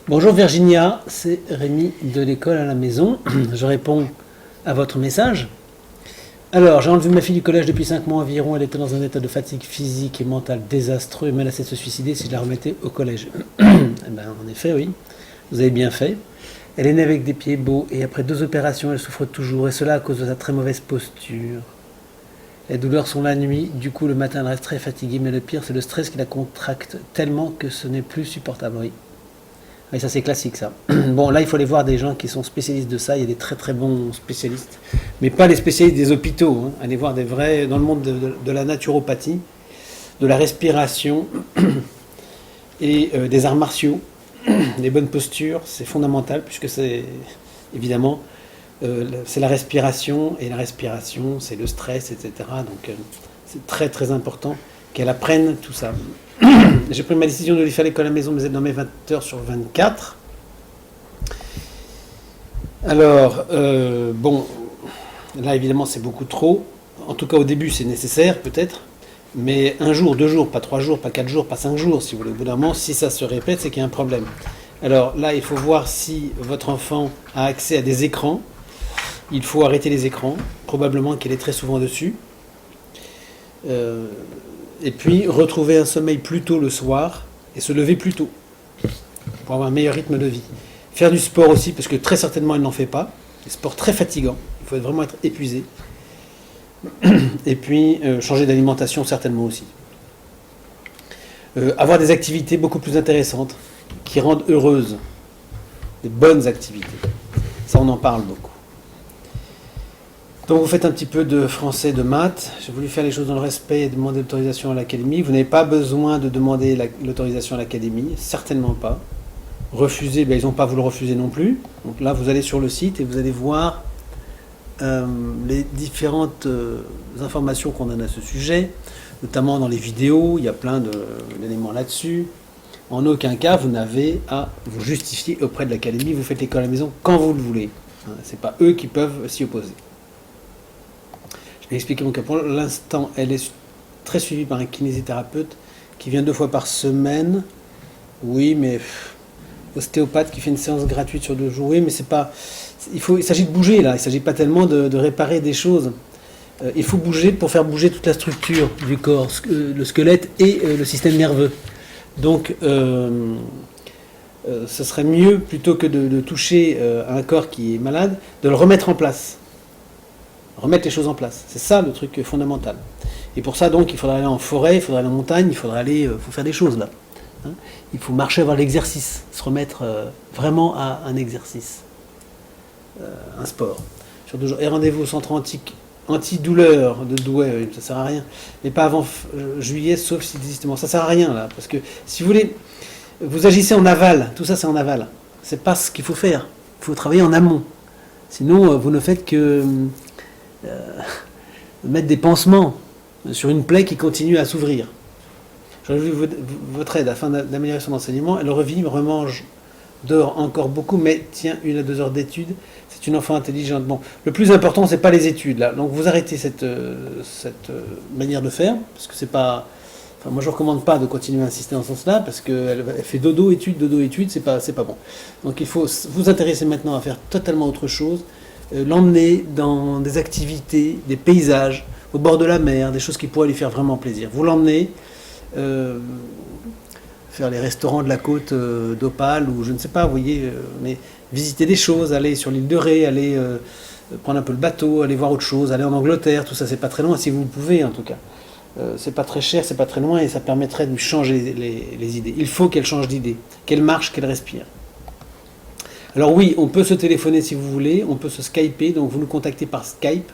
Bonjour Virginia, c'est Rémi de l'école à la maison. Je réponds à votre message. Alors, j'ai enlevé ma fille du collège depuis 5 mois environ. Elle était dans un état de fatigue physique et mentale désastreux et menaçait de se suicider si je la remettais au collège. Eh ben, en effet, oui, vous avez bien fait. Elle est née avec des pieds beaux et après 2 opérations, elle souffre toujours et cela à cause de sa très mauvaise posture. Les douleurs sont la nuit, du coup le matin elle reste très fatiguée, mais le pire c'est le stress qui la contracte tellement que ce n'est plus supportable. Oui. Oui, ça c'est classique ça. Bon, là il faut aller voir des gens qui sont spécialistes de ça, il y a des très très bons spécialistes, mais pas les spécialistes des hôpitaux, hein. Allez voir des vrais, dans le monde de la naturopathie, de la respiration et des arts martiaux, des bonnes postures, c'est fondamental puisque c'est évidemment c'est la respiration, et la respiration c'est le stress, etc. Donc c'est très très important qu'elle apprenne tout ça. J'ai pris ma décision de lui faire l'école à la maison, mais elle dormait 20 heures sur 24. Alors, bon, là évidemment c'est beaucoup trop. En tout cas au début c'est nécessaire peut-être. Mais 1 jour, 2 jours, pas 3 jours, pas 4 jours, pas 5 jours, si vous voulez. Au bout d'un moment, si ça se répète, c'est qu'il y a un problème. Alors là, il faut voir si votre enfant a accès à des écrans. Il faut arrêter les écrans, probablement qu'elle est très souvent dessus. Et puis retrouver un sommeil plus tôt le soir et se lever plus tôt pour avoir un meilleur rythme de vie. Faire du sport aussi, parce que très certainement elle n'en fait pas. Des sports très fatigants, il faut vraiment être épuisé. Et puis changer d'alimentation certainement aussi. Avoir des activités beaucoup plus intéressantes, qui rendent heureuse. Des bonnes activités. Ça on en parle beaucoup. Donc vous faites un petit peu de français, de maths. J'ai voulu faire les choses dans le respect et demander l'autorisation à l'académie. Vous n'avez pas besoin de demander l'autorisation à l'académie, certainement pas. Refuser, ben, ils n'ont pas à vous le refuser non plus. Donc là, vous allez sur le site et vous allez voir les différentes informations qu'on a à ce sujet, notamment dans les vidéos, il y a plein d'éléments là-dessus. En aucun cas, vous n'avez à vous justifier auprès de l'académie. Vous faites l'école à la maison quand vous le voulez. Ce n'est pas eux qui peuvent s'y opposer. Je vais expliquer mon cas. Pour l'instant, elle est très suivie par un kinésithérapeute qui vient 2 fois par semaine. Oui, mais ostéopathe qui fait une séance gratuite sur 2 jours. Oui, mais c'est pas. Il s'agit de bouger là. Il ne s'agit pas tellement de réparer des choses. Il faut bouger pour faire bouger toute la structure du corps, le squelette et le système nerveux. Donc, ce serait mieux, plutôt que de toucher un corps qui est malade, de le remettre en place. Remettre les choses en place. C'est ça le truc fondamental. Et pour ça, donc, il faudra aller en forêt, il faudra aller en montagne, il faudra aller, faut faire des choses là. Hein, il faut marcher, avoir l'exercice, se remettre vraiment à un exercice, un sport. Et rendez-vous au centre antidouleur de Douai, ça sert à rien. Mais pas avant juillet, sauf si désistement. Ça sert à rien là, parce que si vous voulez, vous agissez en aval. Tout ça, c'est en aval. C'est pas ce qu'il faut faire. Il faut travailler en amont. Sinon, vous ne faites que mettre des pansements sur une plaie qui continue à s'ouvrir. J'aurais voulu votre aide afin d'améliorer son enseignement. Elle revit, remange, dort encore beaucoup, mais tient 1 à 2 heures d'études. C'est une enfant intelligente. Bon, le plus important, c'est pas les études là. Donc vous arrêtez cette manière de faire, parce que c'est pas. Enfin, moi je ne recommande pas de continuer à insister dans ce sens-là, parce qu'elle fait dodo études, c'est pas bon. Donc il faut vous intéresser maintenant à faire totalement autre chose. L'emmener dans des activités, des paysages, au bord de la mer, des choses qui pourraient lui faire vraiment plaisir. Vous l'emmenez faire les restaurants de la côte d'Opale, ou je ne sais pas, vous voyez, mais visiter des choses, aller sur l'île de Ré, aller prendre un peu le bateau, aller voir autre chose, aller en Angleterre, tout ça, c'est pas très loin, si vous le pouvez en tout cas. C'est pas très cher, c'est pas très loin, et ça permettrait de lui changer les idées. Il faut qu'elle change d'idée, qu'elle marche, qu'elle respire. Alors oui, on peut se téléphoner si vous voulez, on peut se skyper, donc vous nous contactez par Skype,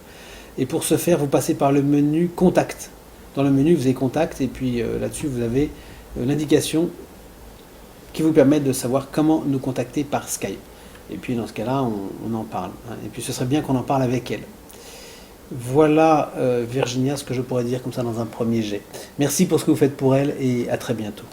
et pour ce faire, vous passez par le menu Contact. Dans le menu, vous avez Contact, et puis là-dessus, vous avez l'indication qui vous permet de savoir comment nous contacter par Skype. Et puis dans ce cas-là, on en parle. Hein, et puis ce serait bien qu'on en parle avec elle. Voilà, Virginia, ce que je pourrais dire comme ça dans un premier jet. Merci pour ce que vous faites pour elle, et à très bientôt.